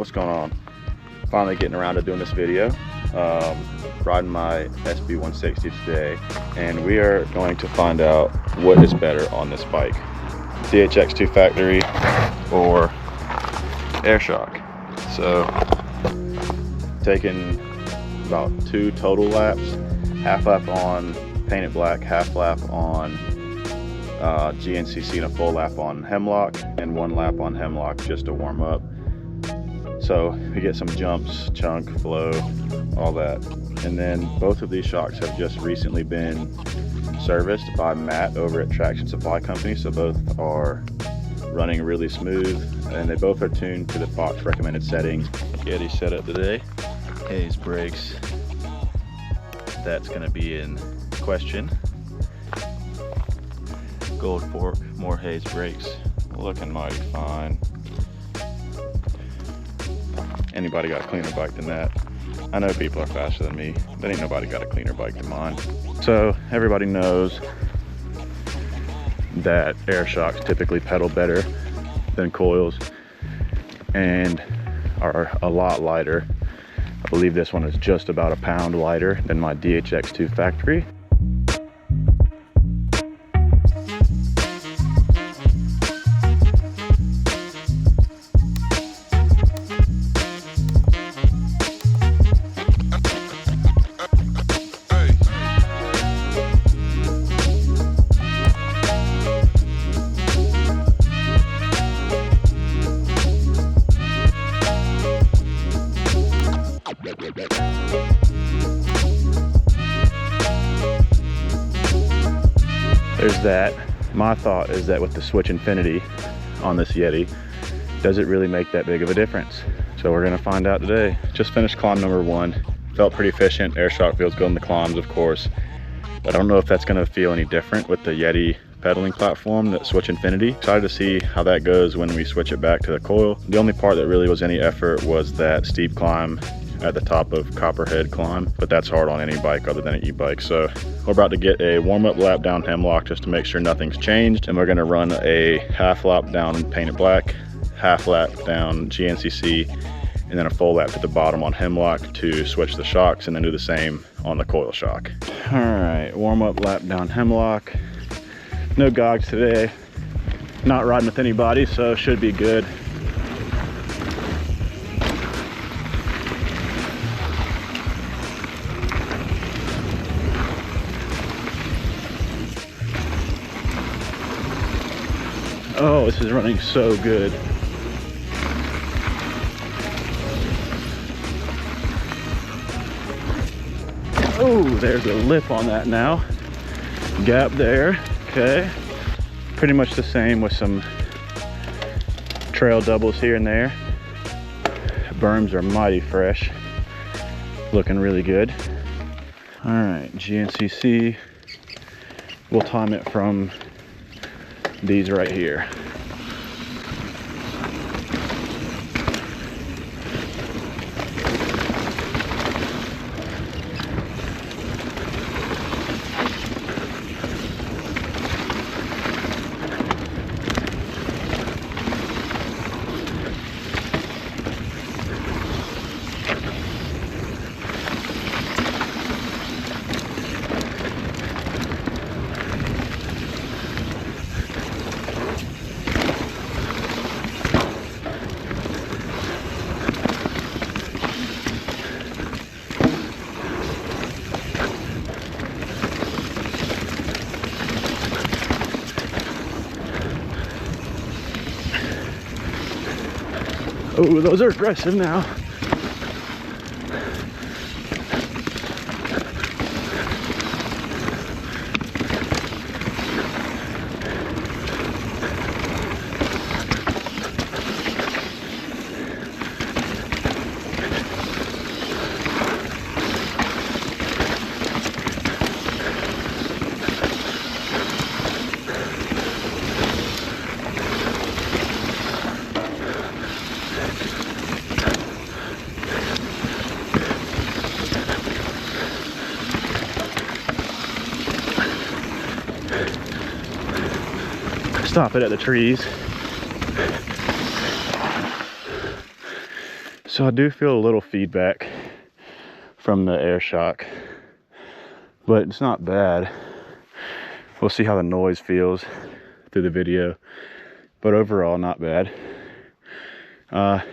What's going on? Finally getting around to doing this video. Riding my Sb160 today, and we are going to find out what is better on this bike, DHX2 factory or air shock. So taking about 2 total laps, half lap on painted black, half lap on GNCC, and a full lap on Hemlock, and 1 lap on Hemlock just to warm up. So we get some jumps, chunk, flow, all that. And then both of these shocks have just recently been serviced by Matt over at Traction Supply Company. So both are running really smooth, and they both are tuned to the Fox recommended settings. Yeti setup today. Hayes brakes, that's going to be in question. Gold fork, more Hayes brakes, looking mighty fine. Anybody got a cleaner bike than that? I know people are faster than me, but ain't nobody got a cleaner bike than mine. So everybody knows that air shocks typically pedal better than coils and are a lot lighter. I believe this one is just about a pound lighter than my DHX2 factory. There's that. My thought is that with the switch infinity on this Yeti, does it really make that big of a difference? So we're gonna find out today. Just finished climb number 1. Felt pretty efficient. Air shock feels good in the climbs, of course. But I don't know if that's gonna feel any different with the Yeti pedaling platform, that switch infinity. Excited to see how that goes when we switch it back to the coil. The only part that really was any effort was that steep climb at the top of Copperhead climb, but that's hard on any bike other than an e-bike. So we're about to get a warm-up lap down Hemlock just to make sure nothing's changed, and we're going to run a half lap down Painted Black, half lap down GNCC, and then a full lap to the bottom on Hemlock to switch the shocks, and then do the same on the coil shock. All right, warm-up lap down Hemlock. No gogs today, not riding with anybody, so should be good. Oh, this is running so good. Oh, there's a lip on that now. Gap there, okay. Pretty much the same with some trail doubles here and there. Berms are mighty fresh. Looking really good. All right, GNCC. We'll time it from these right here. Oh, those are aggressive now. Stop it at the trees. So I do feel a little feedback from the air shock, but it's not bad. We'll see how the noise feels through the video, but overall not bad. I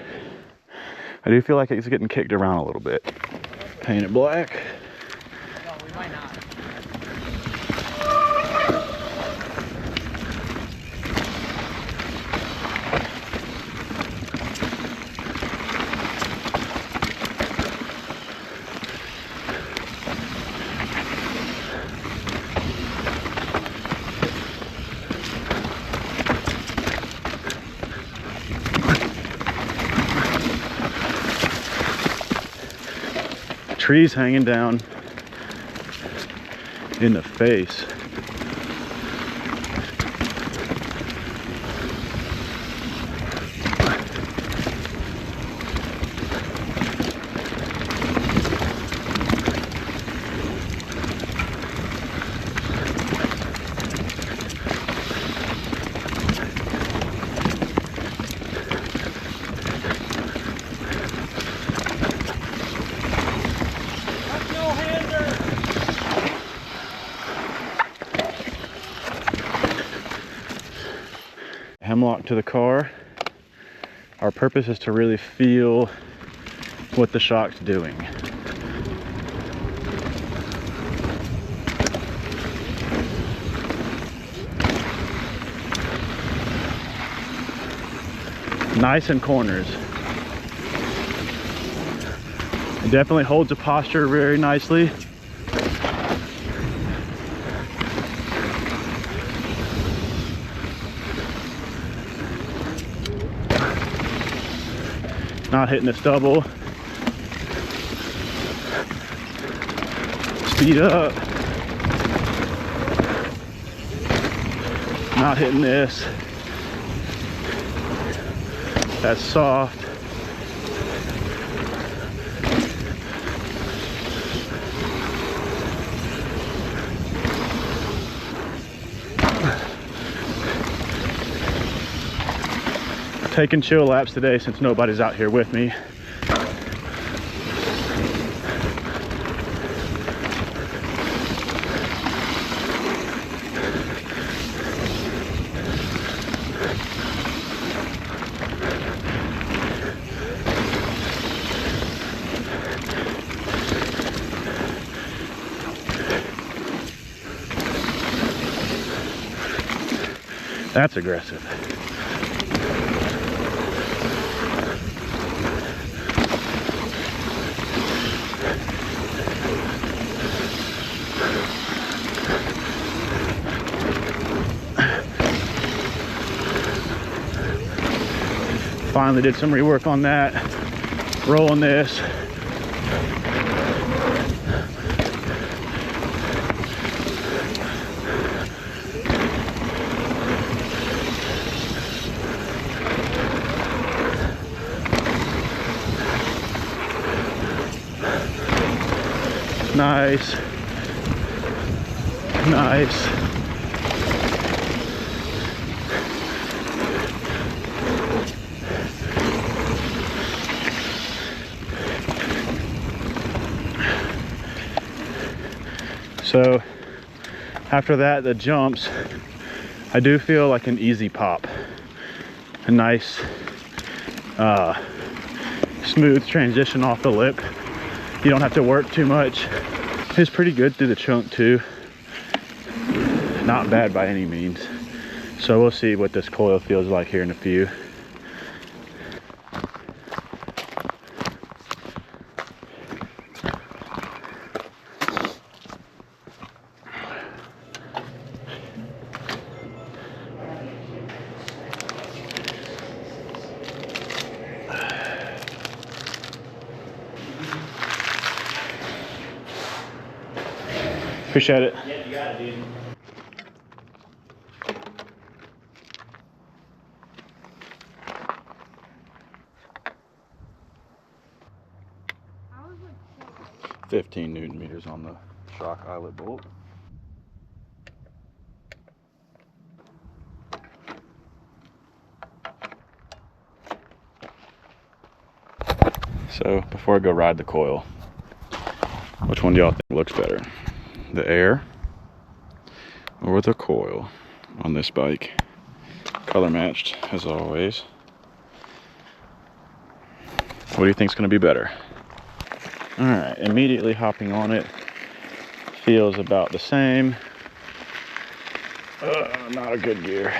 do feel like it's getting kicked around a little bit. Paint it black. No, we might not. Trees hanging down in the face. Hemlock to the car. Our purpose is to really feel what the shock's doing. Nice in corners. It definitely holds the posture very nicely. Not hitting this double. Speed up. Not hitting this. That's soft. Taking chill laps today since nobody's out here with me. That's aggressive. Finally did some rework on that. Rolling this. Nice. Nice. So after that, the jumps, I do feel like an easy pop. A nice, smooth transition off the lip. You don't have to work too much. It's pretty good through the chunk too. Not bad by any means. So we'll see what this coil feels like here in a few. Appreciate it. Yeah, you got it, dude. I was like 15 Newton meters on the shock eyelet bolt. So before I go ride the Coil, which one do y'all think looks better? The Air or the Coil on this bike? Color matched as always. What do you think is going to be better? All right, immediately hopping on it. Feels about the same. Not a good gear.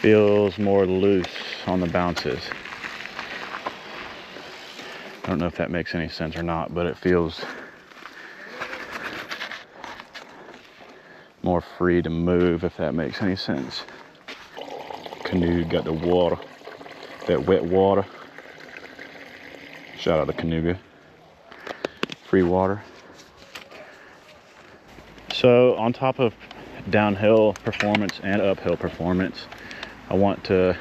Feels more loose on the bounces. I don't know if that makes any sense or not, but it feels more free to move, if that makes any sense. Canoe got the water, that wet water. Shout out to Canuga. Free water. So on top of downhill performance and uphill performance, I want to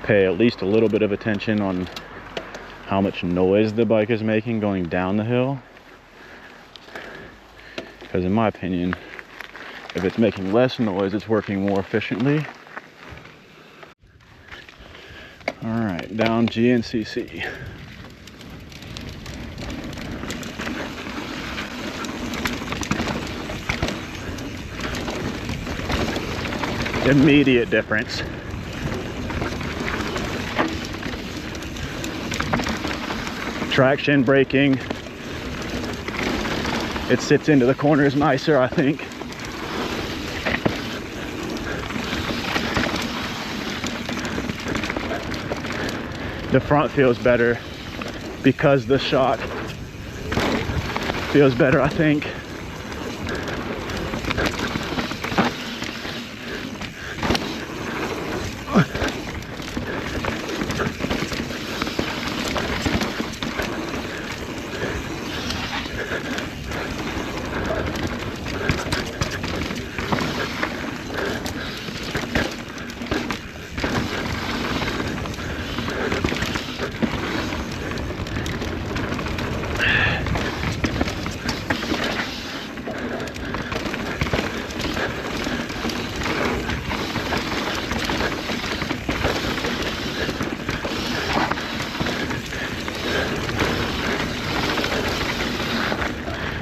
pay at least a little bit of attention on how much noise the bike is making going down the hill. Because in my opinion, if it's making less noise, it's working more efficiently. All right, down GNCC. Immediate difference. Traction, braking. It sits into the corners nicer, I think. The front feels better because the shock feels better, I think.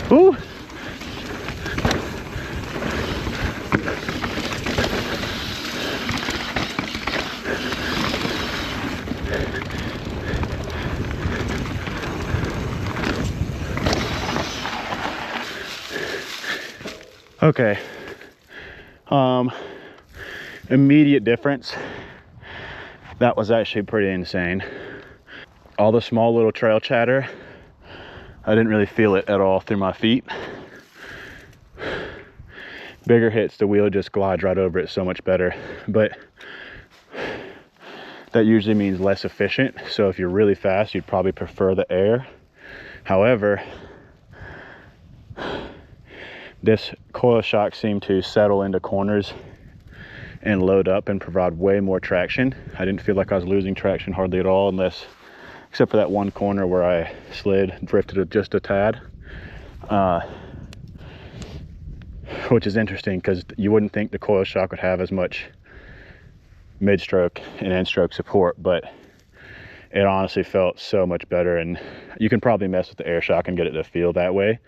Woo! Okay. Immediate difference. That was actually pretty insane. All the small little trail chatter, I didn't really feel it at all through my feet. Bigger hits, the wheel just glides right over it so much better. But that usually means less efficient. So if you're really fast, you'd probably prefer the Air. However, this Coil shock seemed to settle into corners and load up and provide way more traction. I didn't feel like I was losing traction hardly at all, except for that one corner where I drifted just a tad. Which is interesting because you wouldn't think the Coil shock would have as much mid-stroke and end-stroke support, but it honestly felt so much better. And you can probably mess with the Air shock and get it to feel that way.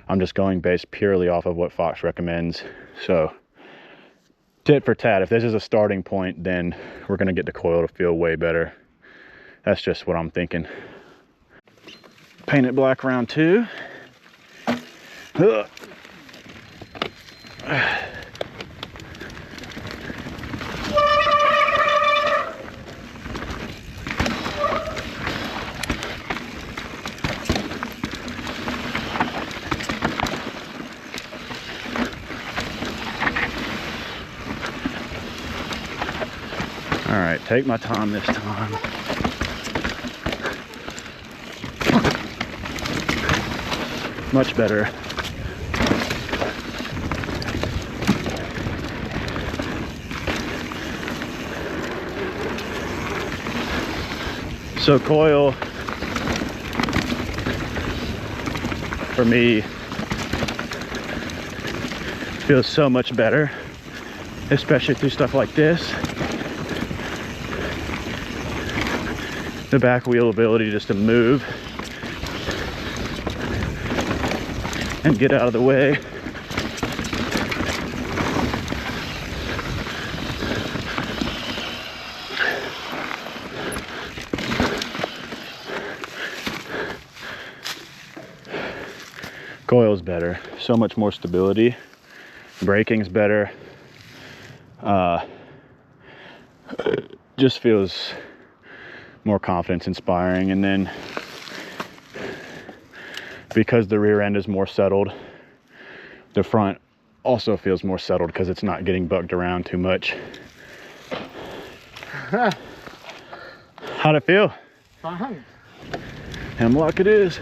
I'm just going based purely off of what Fox recommends. So tit for tat, if this is a starting point, then we're gonna get the Coil to feel way better. That's just what I'm thinking. Paint it black round 2. Ugh. All right, take my time this time. Much better. So Coil, for me, feels so much better, especially through stuff like this. the back wheel ability just to move and get out of the way. Coil's better, so much more stability. Braking's better. Just feels more confidence inspiring. And then because the rear end is more settled, the front also feels more settled because it's not getting bucked around too much. How'd it feel? Fine. Hemlock it is.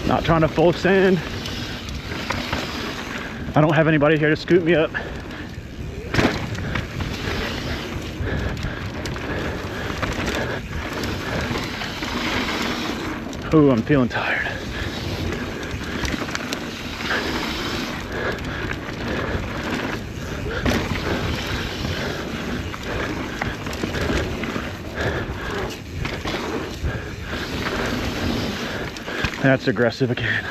Not trying to full sand. I don't have anybody here to scoop me up. Ooh, I'm feeling tired. That's aggressive again.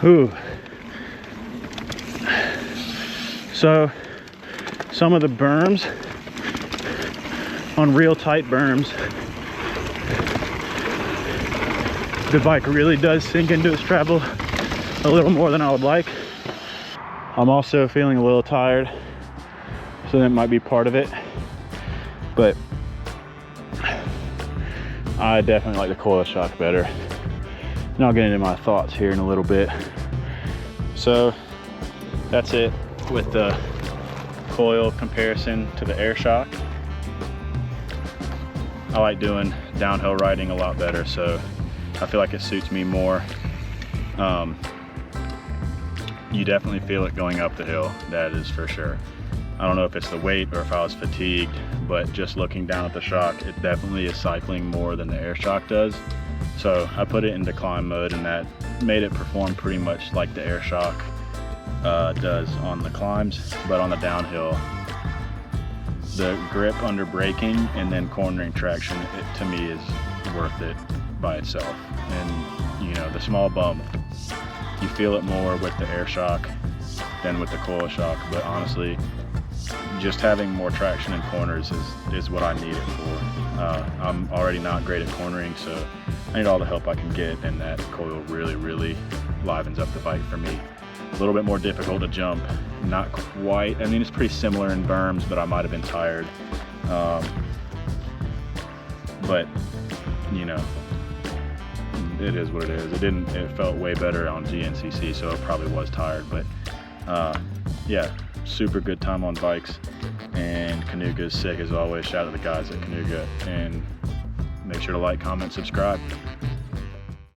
Ooh. So some of the berms, on real tight berms, the bike really does sink into its travel a little more than I would like. I'm also feeling a little tired, so that might be part of it, but I definitely like the Coil shock better. And I'll get into my thoughts here in a little bit. So that's it with the Coil comparison to the air shock. I like doing downhill riding a lot better, so I feel like it suits me more. You definitely feel it going up the hill, that is for sure. I don't know if it's the weight or if I was fatigued, but just looking down at the shock, it definitely is cycling more than the air shock does. So I put it into climb mode, and that made it perform pretty much like the air shock does on the climbs, but on the downhill, the grip under braking and then cornering traction, it to me is worth it by itself. And you know, the small bump, you feel it more with the air shock than with the Coil shock, but honestly, just having more traction in corners is what I need it for. I'm already not great at cornering, so I need all the help I can get, and that Coil really livens up the bike for me. A little bit more difficult to jump, not quite. I mean, it's pretty similar in berms, but I might have been tired. But you know, it is what it is. It felt way better on GNCC, so it probably was tired, but yeah, super good time on bikes, and Kanuga is sick as always. Shout out to the guys at Kanuga, and make sure to like, comment, subscribe.